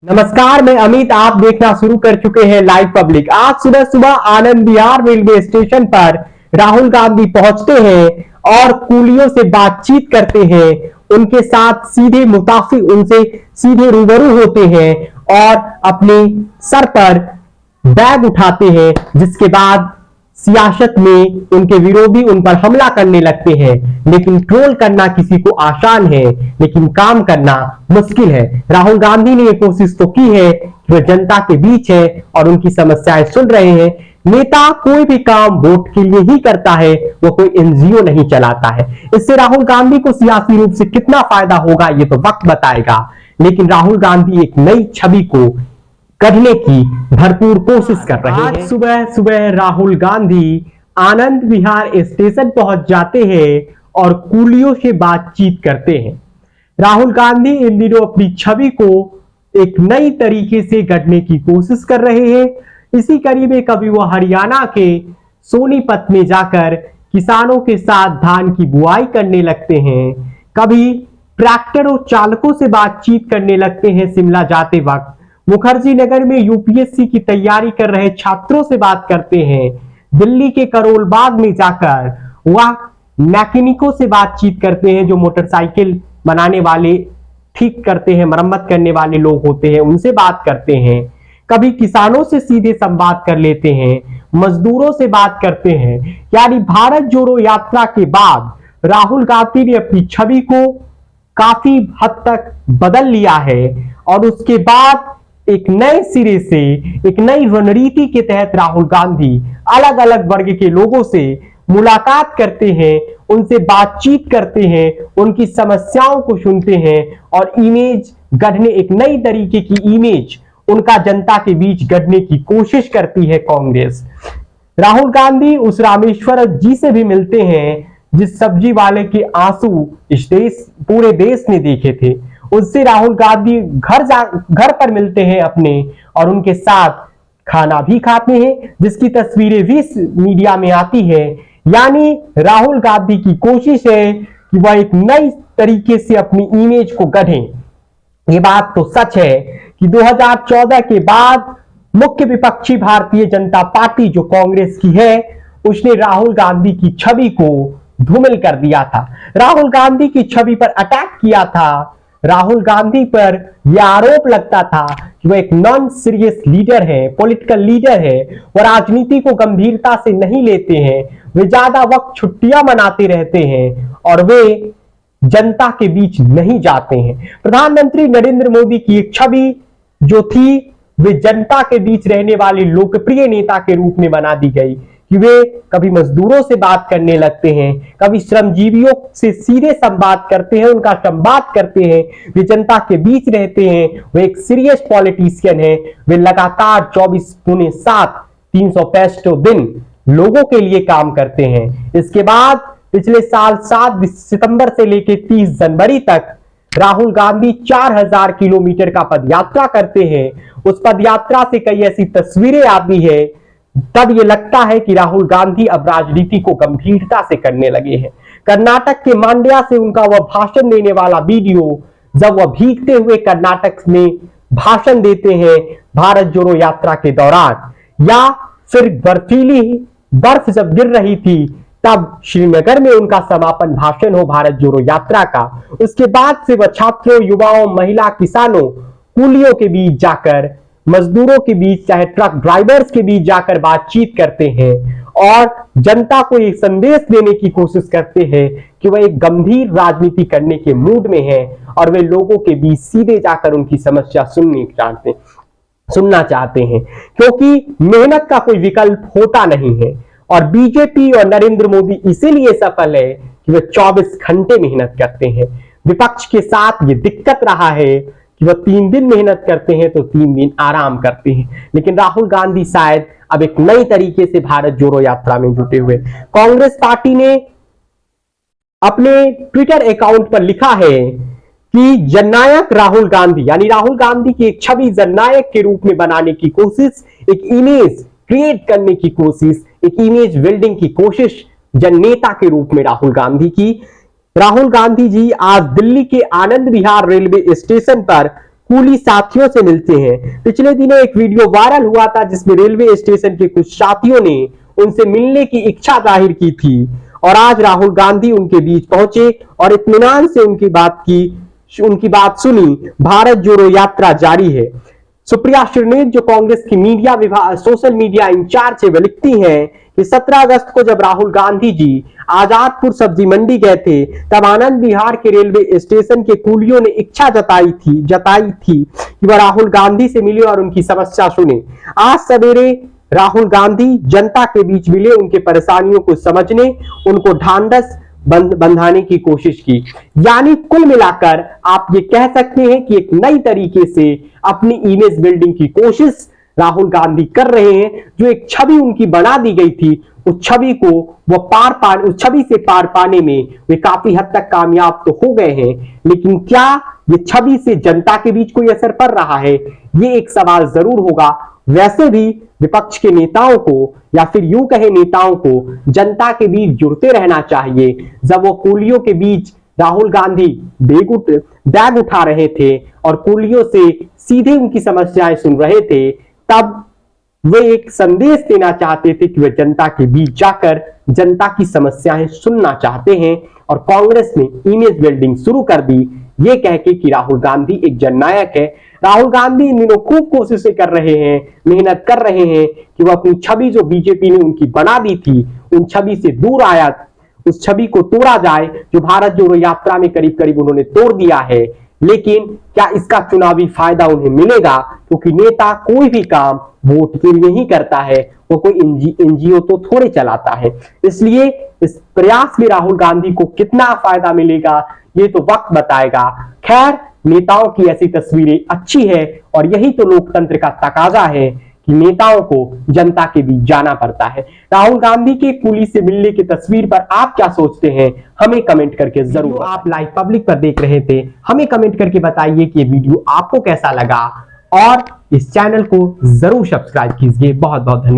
नमस्कार, मैं अमित। आप देखना शुरू कर चुके हैं लाइव पब्लिक। आज सुबह सुबह आनंद विहार रेलवे स्टेशन पर राहुल गांधी पहुंचते हैं और कूलियों से बातचीत करते हैं, उनके साथ सीधे मुखातिब, उनसे सीधे रूबरू होते हैं और अपने सर पर बैग उठाते हैं, जिसके बाद सियासत में उनके विरोधी उन पर हमला करने लगते हैं। लेकिन ट्रोल करना किसी को आसान है, लेकिन काम करना मुश्किल है। राहुल गांधी ने ये कोशिश तो की है कि वह जनता के बीच है और उनकी समस्याएं सुन रहे हैं। नेता कोई भी काम वोट के लिए ही करता है, वो कोई एनजीओ नहीं चलाता है। इससे राहुल गांधी को सियासी रूप से कितना फायदा होगा ये तो वक्त बताएगा, लेकिन राहुल गांधी एक नई छवि को करने की भरपूर कोशिश कर रहे हैं। आज सुबह सुबह राहुल गांधी आनंद विहार स्टेशन पहुंच जाते हैं और कूलियों से बातचीत करते हैं। राहुल गांधी इन दिनों अपनी छवि को एक नई तरीके से गढ़ने की कोशिश कर रहे हैं। इसी कड़ी में कभी वो हरियाणा के सोनीपत में जाकर किसानों के साथ धान की बुआई करने लगते हैं, कभी ट्रैक्टर और चालकों से बातचीत करने लगते हैं। शिमला जाते वक्त मुखर्जी नगर में यूपीएससी की तैयारी कर रहे छात्रों से बात करते हैं। दिल्ली के करोल बाग में जाकर वह मैकेनिकों से बातचीत करते हैं, जो मोटरसाइकिल बनाने वाले, ठीक करते हैं, मरम्मत करने वाले लोग होते हैं, उनसे बात करते हैं। कभी किसानों से सीधे संवाद कर लेते हैं, मजदूरों से बात करते हैं। यानी भारत जोड़ो यात्रा के बाद राहुल गांधी ने अपनी छवि को काफी हद तक बदल लिया है और उसके बाद एक नए सिरे से, एक नई रणनीति के तहत राहुल गांधी अलग अलग वर्ग के लोगों से मुलाकात करते हैं, उनसे बातचीत करते हैं, उनकी समस्याओं को सुनते हैं और इमेज गढ़ने, एक नई तरीके की इमेज उनका जनता के बीच गढ़ने की कोशिश करती है कांग्रेस। राहुल गांधी उस रामेश्वर जी से भी मिलते हैं जिस सब्जी वाले के आंसू इस देश, पूरे देश ने देखे थे। उससे राहुल गांधी घर पर मिलते हैं अपने और उनके साथ खाना भी खाते हैं, जिसकी तस्वीरें भी मीडिया में आती है। यानी राहुल गांधी की कोशिश है कि वह एक नई तरीके से अपनी इमेज को गढ़ें। ये बात तो सच है कि 2014 के बाद मुख्य विपक्षी भारतीय जनता पार्टी जो कांग्रेस की है, उसने राहुल गांधी की छवि को धूमिल कर दिया था, राहुल गांधी की छवि पर अटैक किया था। राहुल गांधी पर यह आरोप लगता था कि वह एक नॉन सीरियस लीडर है, पॉलिटिकल लीडर है, वह राजनीति को गंभीरता से नहीं लेते हैं, वे ज्यादा वक्त छुट्टियां मनाते रहते हैं और वे जनता के बीच नहीं जाते हैं। प्रधानमंत्री नरेंद्र मोदी की एक छवि जो थी, वे जनता के बीच रहने वाले लोकप्रिय नेता के रूप में बना दी गई कि वे कभी मजदूरों से बात करने लगते हैं, कभी श्रमजीवियों से सीधे संवाद करते हैं, उनका संवाद करते हैं, वे जनता के बीच रहते हैं, वे एक सीरियस पॉलिटिशियन है। वे लगातार 24/7 365 दिन लोगों के लिए काम करते हैं। इसके बाद पिछले साल 7 सितंबर से लेकर 30 जनवरी तक राहुल गांधी 4000 किलोमीटर का पदयात्रा करते हैं। उस पदयात्रा से कई ऐसी तस्वीरें आती है, तब ये लगता है कि राहुल गांधी अब राजनीति को गंभीरता से करने लगे हैं। कर्नाटक के मांड्या से उनका वह भाषण देने वाला वीडियो, जब वह भीगते हुए कर्नाटक में भाषण देते हैं भारत जोड़ो यात्रा के दौरान, या फिर बर्फीली बर्फ जब गिर रही थी तब श्रीनगर में उनका समापन भाषण हो भारत जोड़ो यात्रा का। उसके बाद से वह छात्रों, युवाओं, महिला, किसानों, कूलियों के बीच जाकर, मजदूरों के बीच, चाहे ट्रक ड्राइवर्स के बीच जाकर बातचीत करते हैं और जनता को एक संदेश देने की कोशिश करते हैं कि वह एक गंभीर राजनीति करने के मूड में है और वे लोगों के बीच सीधे जाकर उनकी समस्या सुनना चाहते हैं, क्योंकि मेहनत का कोई विकल्प होता नहीं है। और बीजेपी और नरेंद्र मोदी इसीलिए सफल है कि वे 24 घंटे मेहनत करते हैं। विपक्ष के साथ ये दिक्कत रहा है कि वह 3 दिन मेहनत करते हैं तो 3 दिन आराम करते हैं। लेकिन राहुल गांधी शायद अब एक नई तरीके से भारत जोड़ो यात्रा में जुटे हुए। कांग्रेस पार्टी ने अपने ट्विटर अकाउंट पर लिखा है कि जननायक राहुल गांधी, यानी राहुल गांधी की एक छवि जननायक के रूप में बनाने की कोशिश, एक इमेज क्रिएट करने की कोशिश, एक इमेज बिल्डिंग की कोशिश जननेता के रूप में राहुल गांधी की। राहुल गांधी जी आज दिल्ली के आनंद विहार रेलवे स्टेशन पर कूली साथियों से मिलते हैं। पिछले दिनों एक वीडियो वायरल हुआ था जिसमें रेलवे स्टेशन के कुछ साथियों ने उनसे मिलने की इच्छा जाहिर की थी और आज राहुल गांधी उनके बीच पहुंचे और इत्मीनान से उनकी बात सुनी। भारत जोड़ो यात्रा जारी है। सुप्रिया श्रीनेत जो कांग्रेस की मीडिया विभाग सोशल मीडिया इंचार्ज है, वह लिखती हैं कि 17 अगस्त को जब राहुल गांधी जी आजादपुर सब्जी मंडी गए थे तब आनंद विहार के रेलवे स्टेशन के कूलियों ने इच्छा जताई थी कि वह राहुल गांधी से मिले और उनकी समस्या सुने। आज सवेरे राहुल गांधी जनता के बीच मिले, उनके परेशानियों को समझने, उनको ढांढस बंधाने की कोशिश की। यानी कुल मिलाकर आप ये कह सकते हैं कि एक नई तरीके से अपनी इमेज बिल्डिंग की कोशिश राहुल गांधी कर रहे हैं। जो एक छवि उनकी बना दी गई थी, उस छवि को उस छवि से पार पाने में वे काफी हद तक कामयाब तो हो गए हैं, लेकिन क्या ये छवि से जनता के बीच कोई असर पड़ रहा है, ये एक सवाल जरूर होगा। वैसे भी विपक्ष के नेताओं को या फिर यूं कहे नेताओं को जनता के बीच जुड़ते रहना चाहिए। जब वो कूलियों के बीच राहुल गांधी बैग उठा रहे थे और कूलियों से सीधे उनकी समस्याएं सुन रहे थे, तब वे एक संदेश देना चाहते थे कि वे जनता के बीच जाकर जनता की समस्याएं सुनना चाहते हैं। और कांग्रेस ने इमेज बिल्डिंग शुरू कर दी ये कह के कि राहुल गांधी एक जननायक है। राहुल गांधी इन दिनों खूब कोशिशें कर रहे हैं, मेहनत कर रहे हैं कि वो अपनी छवि जो बीजेपी ने उनकी बना दी थी, उन छवि से दूर आया, उस छवि को तोड़ा जाए जो भारत जोड़ो यात्रा में करीब करीब उन्होंने तोड़ दिया है। लेकिन क्या इसका चुनावी फायदा उन्हें मिलेगा? क्योंकि नेता कोई भी काम वोट के लिए ही करता है, वो कोई एनजीओ तो थोड़े चलाता है। इसलिए इस प्रयास में राहुल गांधी को कितना फायदा मिलेगा ये तो वक्त बताएगा। खैर, नेताओं की ऐसी तस्वीरें अच्छी है और यही तो लोकतंत्र का तकाजा है कि नेताओं को जनता के बीच जाना पड़ता है। राहुल गांधी के कूली से मिलने की तस्वीर पर आप क्या सोचते हैं, हमें कमेंट करके जरूर। आप लाइव पब्लिक पर देख रहे थे, हमें कमेंट करके बताइए कि ये वीडियो आपको कैसा लगा और इस चैनल को जरूर सब्सक्राइब कीजिए। बहुत बहुत धन्यवाद।